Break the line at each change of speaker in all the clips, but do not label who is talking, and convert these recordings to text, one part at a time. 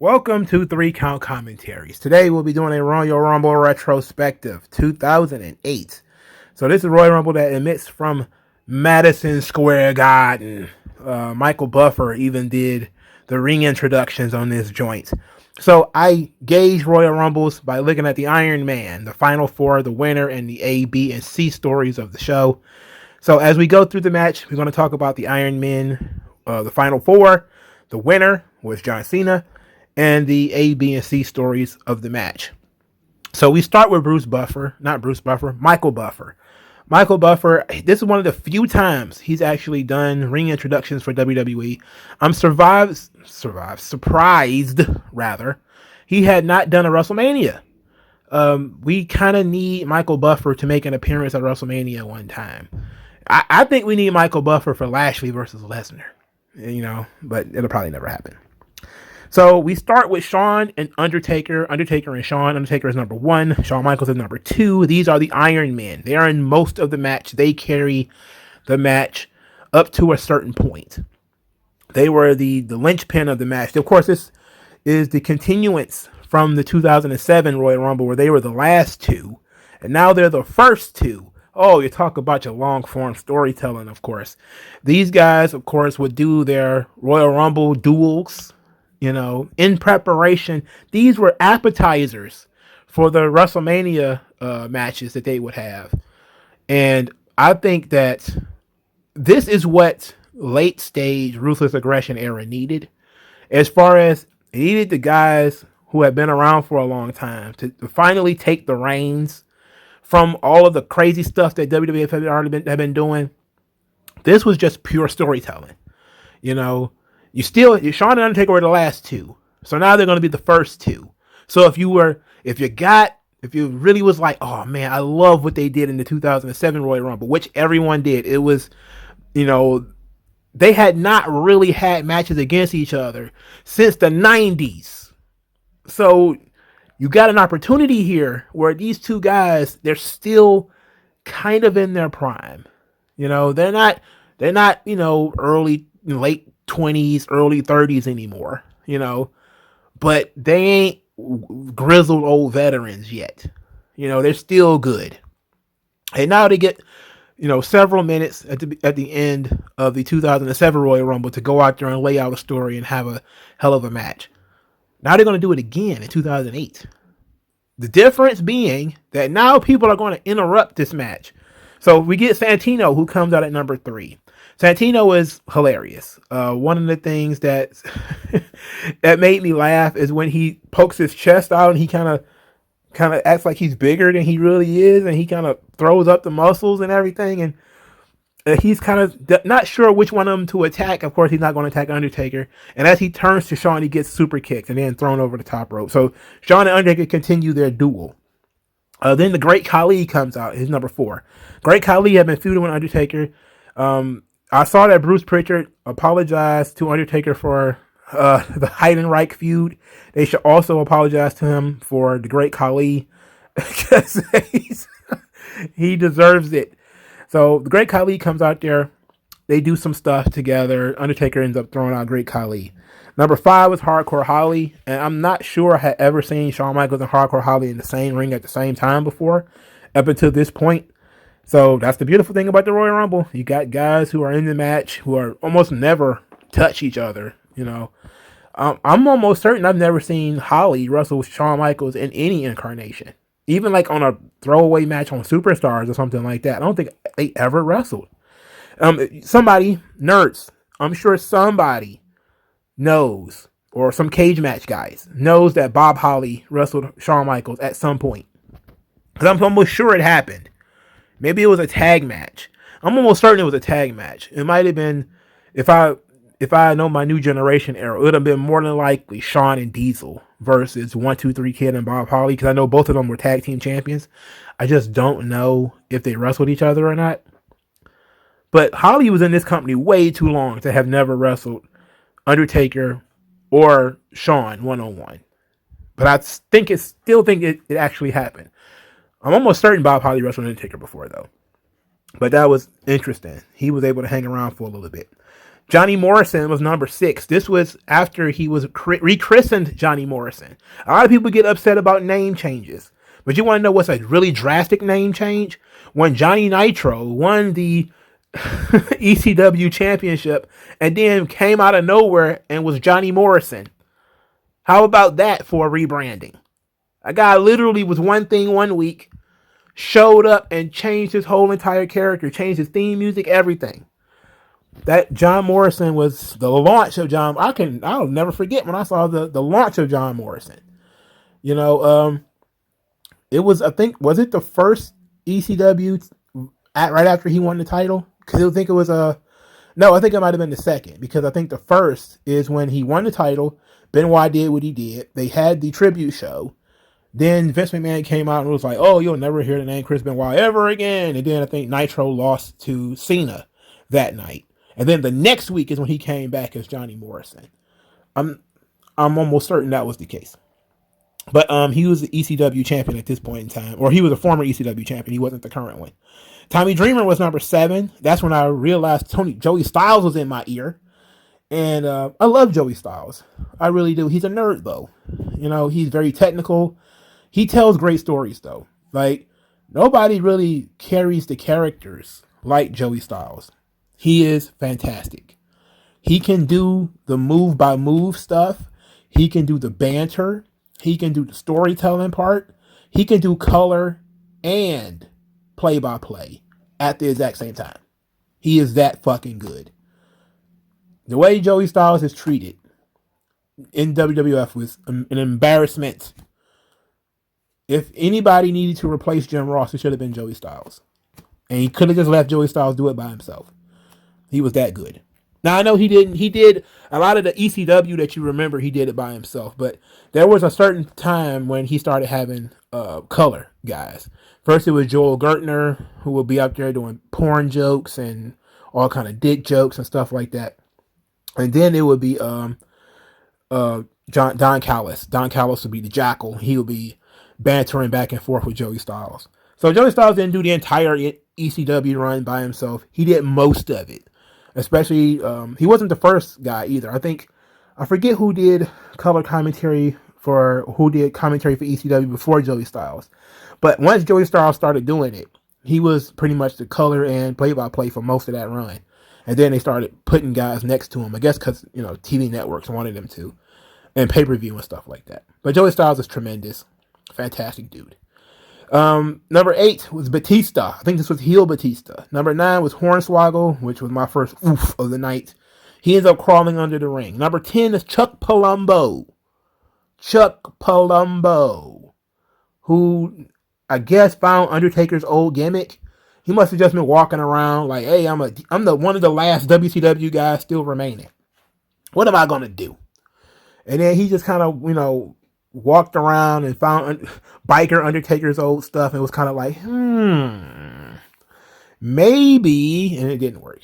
Welcome to 3 Count Commentaries. Today we'll be doing a Royal Rumble Retrospective 2008. So this is Royal Rumble that emits from Madison Square Garden. Michael Buffer even did the ring introductions on this joint. So I gauge Royal Rumbles by looking at the Iron Man, the Final Four, the winner, and the A, B, and C stories of the show. So as we go through the match, we're going to talk about the Iron Man, the Final Four. The winner was John Cena, and the A, B, and C stories of the match. So we start with Michael Buffer. Michael Buffer, this is one of the few times he's actually done ring introductions for WWE. I'm surprised, he had not done a WrestleMania. We kind of need Michael Buffer to make an appearance at WrestleMania one time. I think we need Michael Buffer for Lashley versus Lesnar, but it'll probably never happen. So we start with Shawn and Undertaker. Undertaker and Shawn. Undertaker is number 1. Shawn Michaels is number 2. These are the Iron Men. They are in most of the match. They carry the match up to a certain point. They were the linchpin of the match. Of course, this is the continuance from the 2007 Royal Rumble where they were the last two. And now they're the first two. Oh, you talk about your long-form storytelling, of course. These guys, of course, would do their Royal Rumble duels, in preparation. These were appetizers for the WrestleMania matches that they would have. And I think that this is what late stage Ruthless Aggression era needed. As far as it needed the guys who had been around for a long time to finally take the reins from all of the crazy stuff that WWF had already been doing. This was just pure storytelling. Shawn and Undertaker were the last two. So now they're going to be the first two. So if you really was like, oh man, I love what they did in the 2007 Royal Rumble, which everyone did. It was, they had not really had matches against each other since the 90s. So you got an opportunity here where these two guys, they're still kind of in their prime. They're not, late 20s, early 30s anymore, but they ain't grizzled old veterans yet. They're still good. And now they get, several minutes at the end of the 2007 Royal Rumble to go out there and lay out a story and have a hell of a match. Now they're going to do it again in 2008. The difference being that now people are going to interrupt this match. So we get Santino, who comes out at number 3. Santino is hilarious. One of the things that that made me laugh is when he pokes his chest out and he kind of acts like he's bigger than he really is, and he kind of throws up the muscles and everything, and he's kind of not sure which one of them to attack. Of course, he's not going to attack Undertaker. And as he turns to Shawn, he gets super kicked and then thrown over the top rope. So Shawn and Undertaker continue their duel. Then the Great Khali comes out. He's number 4. Great Khali had been feuding with Undertaker. I saw that Bruce Pritchard apologized to Undertaker for the Heidenreich feud. They should also apologize to him for the Great Khali because he deserves it. So the Great Khali comes out there. They do some stuff together. Undertaker ends up throwing out Great Khali. Number 5 was Hardcore Holly. And I'm not sure I had ever seen Shawn Michaels and Hardcore Holly in the same ring at the same time before, up until this point. So that's the beautiful thing about the Royal Rumble. You got guys who are in the match who are almost never touch each other. I'm almost certain I've never seen Holly wrestle with Shawn Michaels in any incarnation. Even like on a throwaway match on Superstars or something like that. I don't think they ever wrestled. Nerds, I'm sure somebody knows, or some cage match guys knows that Bob Holly wrestled Shawn Michaels at some point. Because I'm almost sure it happened. Maybe it was a tag match. I'm almost certain it was a tag match. It might have been, if I know my new generation era, it would have been more than likely Shawn and Diesel versus 1-2-3 Kid and Bob Holly, because I know both of them were tag team champions. I just don't know if they wrestled each other or not. But Holly was in this company way too long to have never wrestled Undertaker or Shawn one-on-one. But I still think it actually happened. I'm almost certain Bob Holly wrestled Undertaker before, though. But that was interesting. He was able to hang around for a little bit. Johnny Morrison was number 6. This was after he was rechristened Johnny Morrison. A lot of people get upset about name changes. But you want to know what's a really drastic name change? When Johnny Nitro won the ECW championship and then came out of nowhere and was Johnny Morrison. How about that for a rebranding? A guy literally was one thing one week, showed up and changed his whole entire character, changed his theme music, everything. That John Morrison was the launch of John. I'll never forget when I saw the launch of John Morrison. You know, it was, I think, was it the first ECW right after he won the title? Because I think it was no, I think it might have been the second, because I think the first is when he won the title. Benoit did what he did. They had the tribute show. Then Vince McMahon came out and was like, "Oh, you'll never hear the name Chris Benoit ever again." And then I think Nitro lost to Cena that night. And then the next week is when he came back as Johnny Morrison. I'm almost certain that was the case. But he was the ECW champion at this point in time, or he was a former ECW champion. He wasn't the current one. Tommy Dreamer was number 7. That's when I realized Joey Styles was in my ear. And I love Joey Styles. I really do. He's a nerd, though. You know, he's very technical. He tells great stories, though. Like, nobody really carries the characters like Joey Styles. He is fantastic. He can do the move-by-move stuff. He can do the banter. He can do the storytelling part. He can do color and play-by-play at the exact same time. He is that fucking good. The way Joey Styles is treated in WWF was an embarrassment. If anybody needed to replace Jim Ross, it should have been Joey Styles. And he could have just let Joey Styles do it by himself. He was that good. Now, I know he didn't. He did a lot of the ECW that you remember, he did it by himself. But there was a certain time when he started having color guys. First, it was Joel Gertner, who would be up there doing porn jokes and all kind of dick jokes and stuff like that. And then it would be Don Callis. Don Callis would be the Jackal. He would be bantering back and forth with Joey Styles. So Joey Styles didn't do the entire ECW run by himself. He did most of it. Especially, he wasn't the first guy either. I forget who did commentary for ECW before Joey Styles. But once Joey Styles started doing it, he was pretty much the color and play-by-play for most of that run. And then they started putting guys next to him, I guess because, you know, TV networks wanted them to, and pay-per-view and stuff like that. But Joey Styles is tremendous. Fantastic dude. Number 8 was Batista. I think this was heel Batista. Number 9 was Hornswoggle, which was my first oof of the night. He ends up crawling under the ring. Number 10 is Chuck Palumbo. Chuck Palumbo, who I guess found Undertaker's old gimmick. He must have just been walking around like, hey, I'm the one of the last WCW guys still remaining. What am I gonna do? And then he just kind of, you know, walked around and found biker Undertaker's old stuff and was kind of like, maybe, and it didn't work.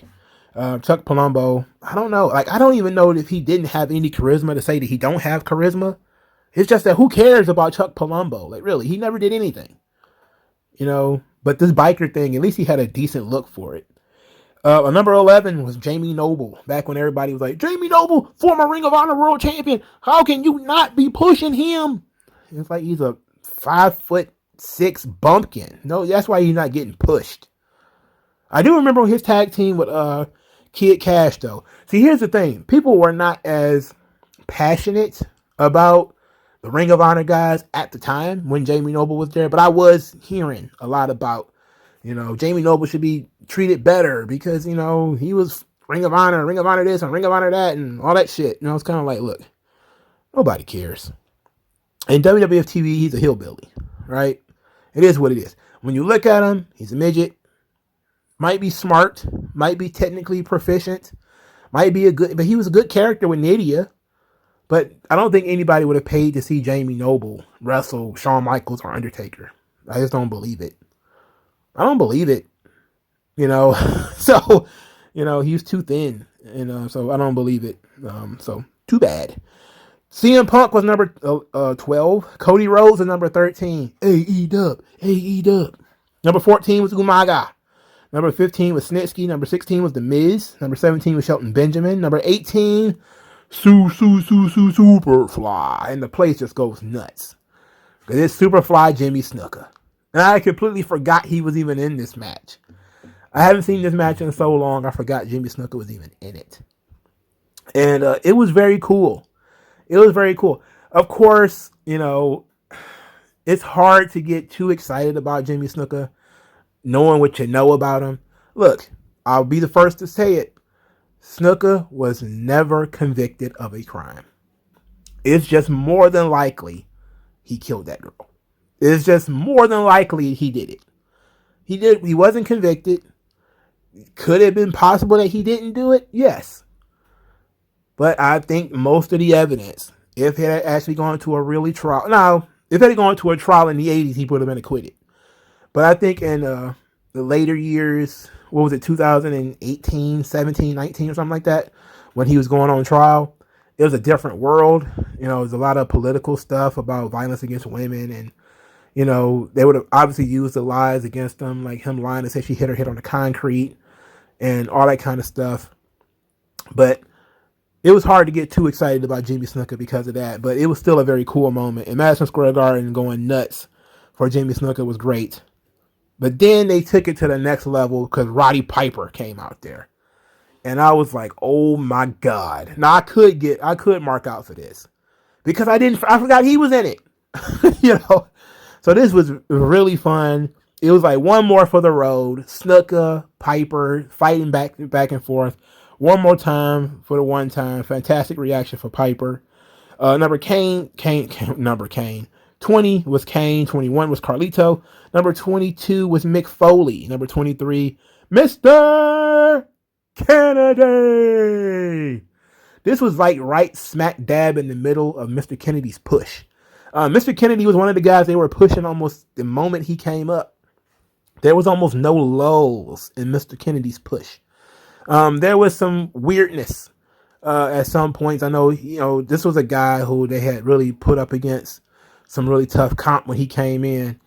Chuck Palumbo, I don't know. Like, I don't even know if he didn't have any charisma to say that he don't have charisma. It's just that who cares about Chuck Palumbo? Like, really, he never did anything. You know, but this biker thing, at least he had a decent look for it. Number 11 was Jamie Noble. Back when everybody was like, Jamie Noble, former Ring of Honor World Champion. How can you not be pushing him? It's like he's a 5'6" bumpkin. No, that's why he's not getting pushed. I do remember his tag team with Kid Cash, though. See, here's the thing. People were not as passionate about the Ring of Honor guys at the time when Jamie Noble was there, but I was hearing a lot about, you know, Jamie Noble should be treated better because, you know, he was Ring of Honor this and Ring of Honor that and all that shit. You know, it's kind of like, look, nobody cares. In WWF TV, he's a hillbilly, right? It is what it is. When you look at him, he's a midget, might be smart, might be technically proficient, might be but he was a good character with Nydia. But I don't think anybody would have paid to see Jamie Noble wrestle Shawn Michaels or Undertaker. I just don't believe it. I don't believe it. You know, so, you know, he's too thin. And so I don't believe it. So too bad. CM Punk was number 12. Cody Rhodes was number 13. AEW. Number 14 was Umaga. Number 15 was Snitsky. Number 16 was The Miz. Number 17 was Shelton Benjamin. Number 18, Superfly. And the place just goes nuts. Because it's Superfly Jimmy Snuka. And I completely forgot he was even in this match. I haven't seen this match in so long, I forgot Jimmy Snuka was even in it. And it was very cool. It was very cool. Of course, you know, it's hard to get too excited about Jimmy Snuka, knowing what you know about him. Look, I'll be the first to say it. Snuka was never convicted of a crime. It's just more than likely he killed that girl. It's just more than likely he did it. He wasn't convicted. Could it have been possible that he didn't do it? Yes. But I think most of the evidence, if it had actually gone to a really trial, now, if it had gone to a trial in the 80s, he would have been acquitted. But I think in the later years, what was it, 2018, 17, 19 or something like that, when he was going on trial, it was a different world. You know, there's a lot of political stuff about violence against women, and, you know, they would have obviously used the lies against him, like him lying to say she hit her head on the concrete and all that kind of stuff. But it was hard to get too excited about Jimmy Snuka because of that, but it was still a very cool moment. And Madison Square Garden going nuts for Jimmy Snuka was great. But then they took it to the next level because Roddy Piper came out there. And I was like, oh my God. Now I could mark out for this. Because I forgot he was in it. You know. So this was really fun. It was like one more for the road. Snuka, Piper, fighting back and forth. One more time for the one time. Fantastic reaction for Piper. Number Kane. 20 was Kane. 21 was Carlito. Number 22 was Mick Foley. Number 23, Mr. Kennedy. This was like right smack dab in the middle of Mr. Kennedy's push. Mr. Kennedy was one of the guys they were pushing almost the moment he came up. There was almost no lulls in Mr. Kennedy's push. There was some weirdness at some points. I know, you know, this was a guy who they had really put up against some really tough comp when he came in.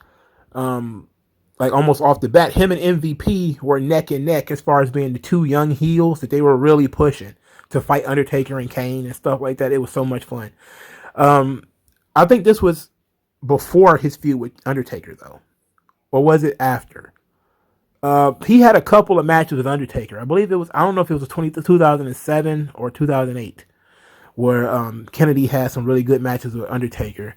Like almost off the bat, him and MVP were neck and neck as far as being the two young heels that they were really pushing to fight Undertaker and Kane and stuff like that. It was so much fun. I think this was before his feud with Undertaker, though. Or was it after? He had a couple of matches with Undertaker. I believe it was, I don't know if it was 2007 or 2008, where Kennedy had some really good matches with Undertaker.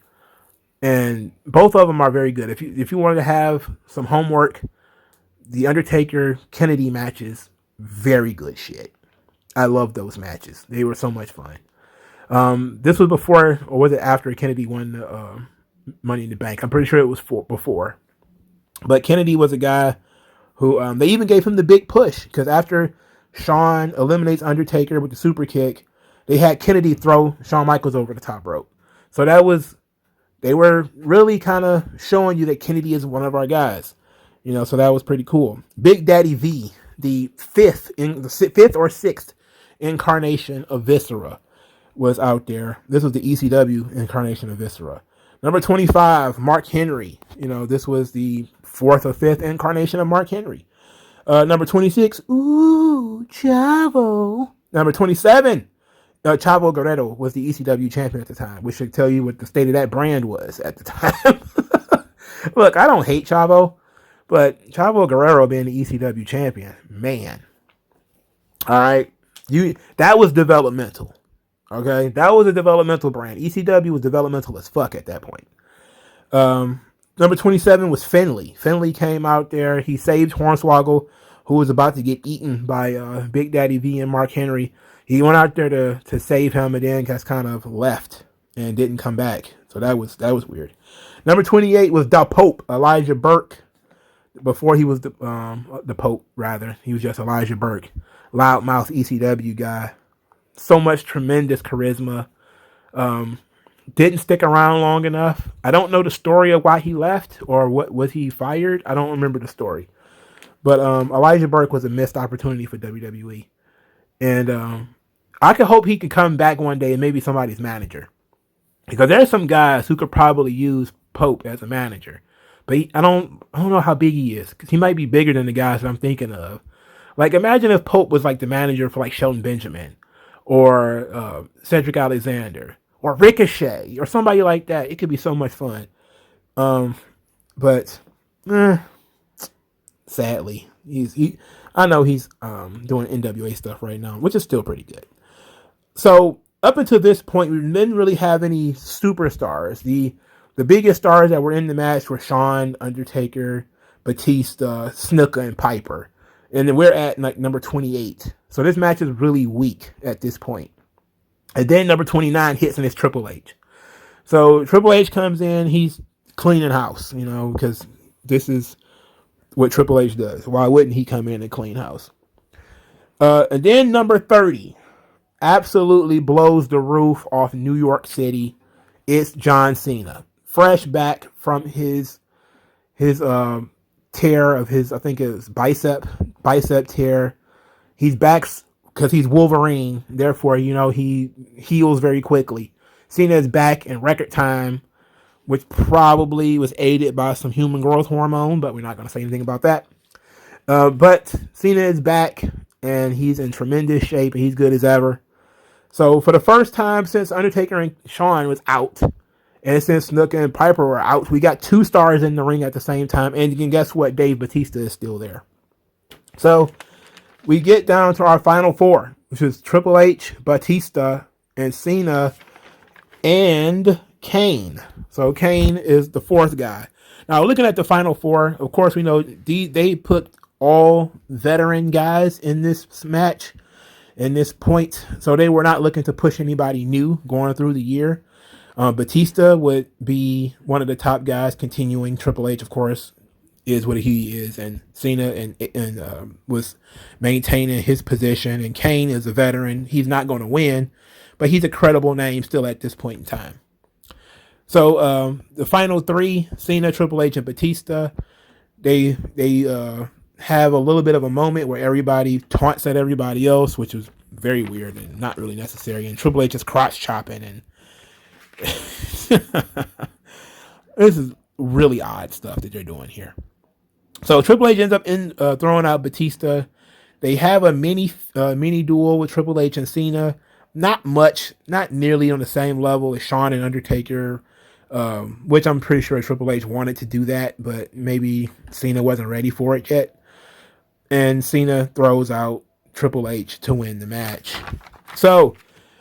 And both of them are very good. If you wanted to have some homework, the Undertaker Kennedy matches, very good shit. I love those matches. They were so much fun. This was before, or was it after Kennedy won the Money in the Bank? I'm pretty sure it was before. But Kennedy was a guy who they even gave him the big push, because after Shawn eliminates Undertaker with the super kick, they had Kennedy throw Shawn Michaels over the top rope. So that was, they were really kind of showing you that Kennedy is one of our guys, you know. So that was pretty cool. Big Daddy V, the fifth or sixth incarnation of Viscera, was out there. This was the ECW incarnation of Viscera. Number 25, Mark Henry. You know, this was the fourth or fifth incarnation of Mark Henry. Number 26, Chavo. Number 27, Chavo Guerrero was the ECW champion at the time, which should tell you what the state of that brand was at the time. Look, I don't hate Chavo, but Chavo Guerrero being the ECW champion, man. All right, that was developmental. Okay, that was a developmental brand. ECW was developmental as fuck at that point. Number 27 was Finley. Finley came out there. He saved Hornswoggle, who was about to get eaten by Big Daddy V and Mark Henry. He went out there to save him, and then just kind of left and didn't come back. So that was weird. Number 28 was the Pope, Elijah Burke. Before he was the Pope, rather. He was just Elijah Burke. Loudmouth ECW guy. So much tremendous charisma. Didn't stick around long enough. I don't know the story of why he left, or what was he fired. I don't remember the story. But Elijah Burke was a missed opportunity for WWE. And I could hope he could come back one day and maybe somebody's manager. Because there's some guys who could probably use Pope as a manager. but I don't know how big he is, because he might be bigger than the guys that I'm thinking of. Like, imagine if Pope was like the manager for like Shelton Benjamin, or Cedric Alexander, or Ricochet, or somebody like that. It could be so much fun. But sadly, I know he's doing NWA stuff right now, which is still pretty good. So up until this point, we didn't really have any superstars. The biggest stars that were in the match were Shawn, Undertaker, Batista, Snuka, and Piper. And then we're at like number 28. So this match is really weak at this point. And then number 29 hits, and it's Triple H. So Triple H comes in, he's cleaning house, because this is what Triple H does. Why wouldn't he come in and clean house? And then number 30 absolutely blows the roof off New York City. It's John Cena, fresh back from his tear of his, I think it was bicep tear. He's back because he's Wolverine. Therefore, he heals very quickly. Cena is back in record time, which probably was aided by some human growth hormone, but we're not going to say anything about that. But Cena is back, and he's in tremendous shape, and he's good as ever. So for the first time since Undertaker and Shawn was out, and since Snuka and Piper were out, we got two stars in the ring at the same time. And you can guess what? Dave Batista is still there. So we get down to our final four, which is Triple H, Batista, and Cena, and Kane. So Kane is the fourth guy. Now, looking at the final four, of course, we know they put all veteran guys in this match, in this point. So they were not looking to push anybody new going through the year. Batista would be one of the top guys continuing. Triple H, of course, is what he is. And Cena and was maintaining his position. And Kane is a veteran. He's not going to win, but he's a credible name still at this point in time. So the final three, Cena, Triple H, and Batista, they have a little bit of a moment where everybody taunts at everybody else, which was very weird and not really necessary. And Triple H is crotch chopping, and this is really odd stuff that they're doing here. So Triple H ends up throwing out Batista. They have a mini duel with Triple H and Cena. Not much, not nearly on the same level as Shawn and Undertaker, which I'm pretty sure Triple H wanted to do that, but maybe Cena wasn't ready for it yet. And Cena throws out Triple H to win the match. So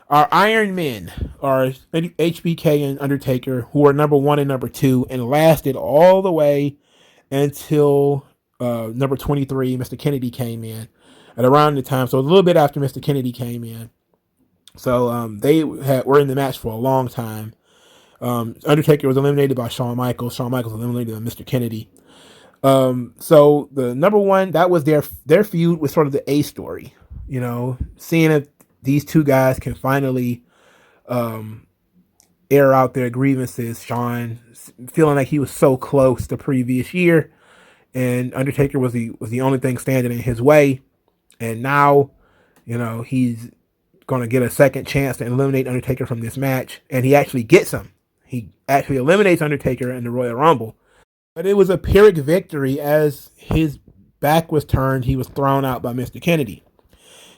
our Iron Men are HBK and Undertaker, who are number 1 and number 2, and lasted all the way until number 23, Mr. Kennedy, came in at around the time. So a little bit after Mr. Kennedy came in. So they were in the match for a long time. Undertaker was eliminated by Shawn Michaels. Shawn Michaels was eliminated by Mr. Kennedy. So the number 1, that was their feud, was sort of the A story. Seeing if these two guys can finally air out their grievances. Shawn feeling like he was so close the previous year, and Undertaker was the only thing standing in his way. And now, he's going to get a second chance to eliminate Undertaker from this match, and he actually gets him. He actually eliminates Undertaker in the Royal Rumble. But it was a Pyrrhic victory. As his back was turned, he was thrown out by Mr. Kennedy.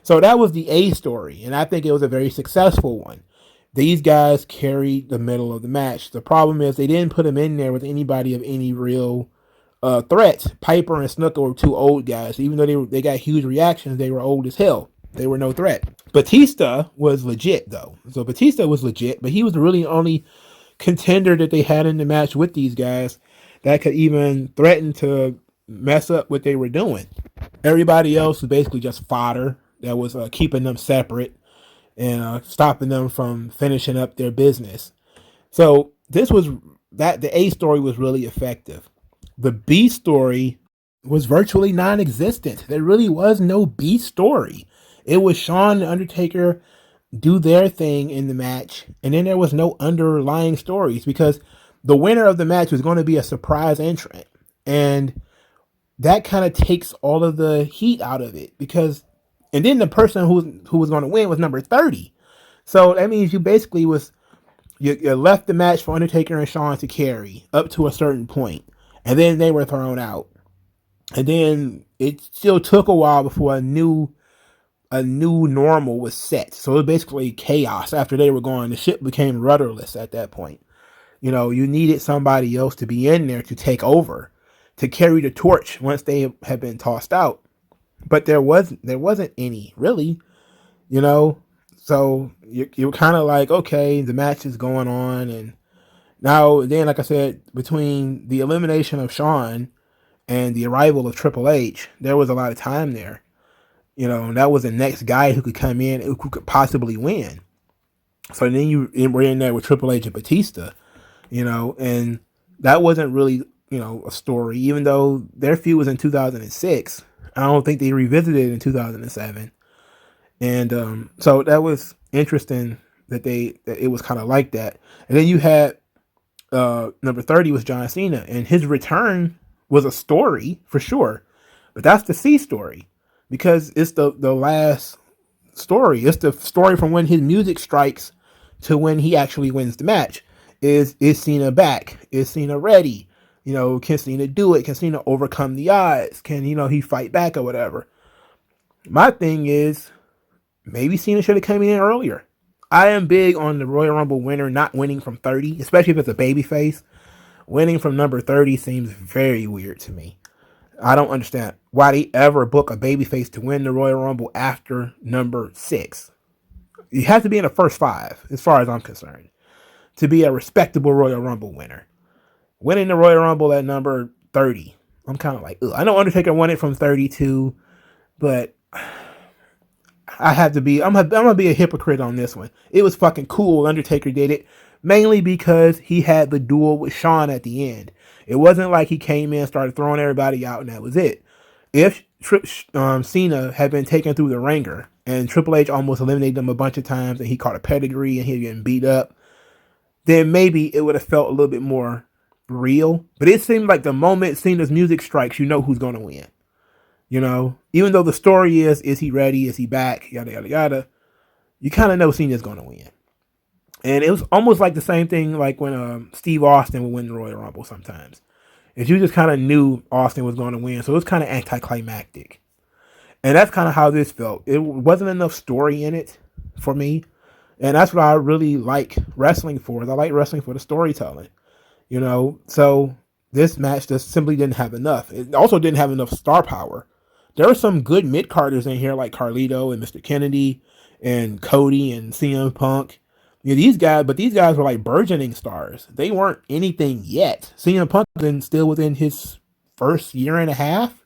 So that was the A story, and I think it was a very successful one. These guys carried the middle of the match. The problem is they didn't put him in there with anybody of any real threat. Piper and Snuka were two old guys. Even though they got huge reactions, they were old as hell. They were no threat. Batista was legit, though. So Batista was legit, but he was really the only contender that they had in the match with these guys that could even threaten to mess up what they were doing. Everybody else was basically just fodder that was keeping them separate and stopping them from finishing up their business. So the A story was really effective. The B story was virtually non-existent. There really was no B story. It was Shawn and Undertaker do their thing in the match, and then there was no underlying stories, because the winner of the match was going to be a surprise entrant, and that kind of takes all of the heat out of it. And then the person who was going to win was number 30. So that means you basically you left the match for Undertaker and Shawn to carry up to a certain point. and then they were thrown out. And then it still took a while before a new normal was set. So it was basically chaos after they were gone. The ship became rudderless at that point. You know, you needed somebody else to be in there to take over, to carry the torch once they had been tossed out. But there wasn't any really, you know. So you're kind of like, okay, the match is going on, and now then, like I said, between the elimination of Shawn and the arrival of Triple H, there was a lot of time there. You know, and that was the next guy who could come in, who could possibly win. So then you were in there with Triple H and Batista, you know, and that wasn't really, you know, a story, even though their feud was in 2006. I don't think they revisited it in 2007. And so that was interesting that it was kind of like that. And then you had number 30 was John Cena, and his return was a story for sure. But that's the C story, because it's the last story. It's the story from when his music strikes to when he actually wins the match. Is Cena back? Is Cena ready? You know, can Cena do it? Can Cena overcome the odds? Can, you know, he fight back or whatever? My thing is, maybe Cena should have come in earlier. I am big on the Royal Rumble winner not winning from 30, especially if it's a babyface. Winning from number 30 seems very weird to me. I don't understand why they ever book a babyface to win the Royal Rumble after number 6. You have to be in the first 5, as far as I'm concerned, to be a respectable Royal Rumble winner. Winning the Royal Rumble at number 30, I'm kind of like, ugh. I know Undertaker won it from 32, but I'm gonna be a hypocrite on this one. It was fucking cool Undertaker did it, mainly because he had the duel with Shawn at the end. It wasn't like he came in, started throwing everybody out, and that was it. If Cena had been taken through the ringer and Triple H almost eliminated him a bunch of times and he caught a pedigree and he getting beat up, then maybe it would have felt a little bit more real. But it seemed like the moment Cena's music strikes, you know who's going to win. You know, even though the story is he ready? Is he back? Yada, yada, yada. You kind of know Cena's going to win. And it was almost like the same thing like when Steve Austin would win the Royal Rumble sometimes. If you just kind of knew Austin was going to win. So it was kind of anticlimactic. And that's kind of how this felt. It wasn't enough story in it for me. And that's what I really like wrestling for. I like wrestling for the storytelling. You know, so this match just simply didn't have enough. It also didn't have enough star power. There were some good mid-carders in here like Carlito and Mr. Kennedy and Cody and CM Punk. You know, these guys were like burgeoning stars. They weren't anything yet. CM Punk is still within his first year and a half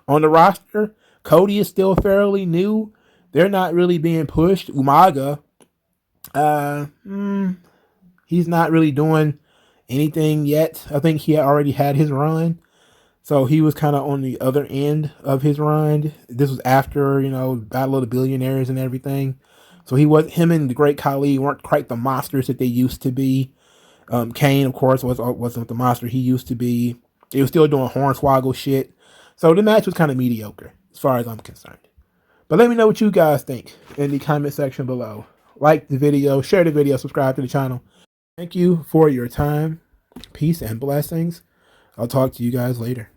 on the roster. Cody is still fairly new. They're not really being pushed. Umaga, he's not really doing anything yet. I think he already had his run. So he was kind of on the other end of his run. This was after, you know, Battle of the Billionaires and everything. So him and the Great Khali weren't quite the monsters that they used to be. Kane, of course, wasn't the monster he used to be. They were still doing Hornswoggle shit. So the match was kind of mediocre, as far as I'm concerned. But let me know what you guys think in the comment section below. Like the video, share the video, subscribe to the channel. Thank you for your time. Peace and blessings. I'll talk to you guys later.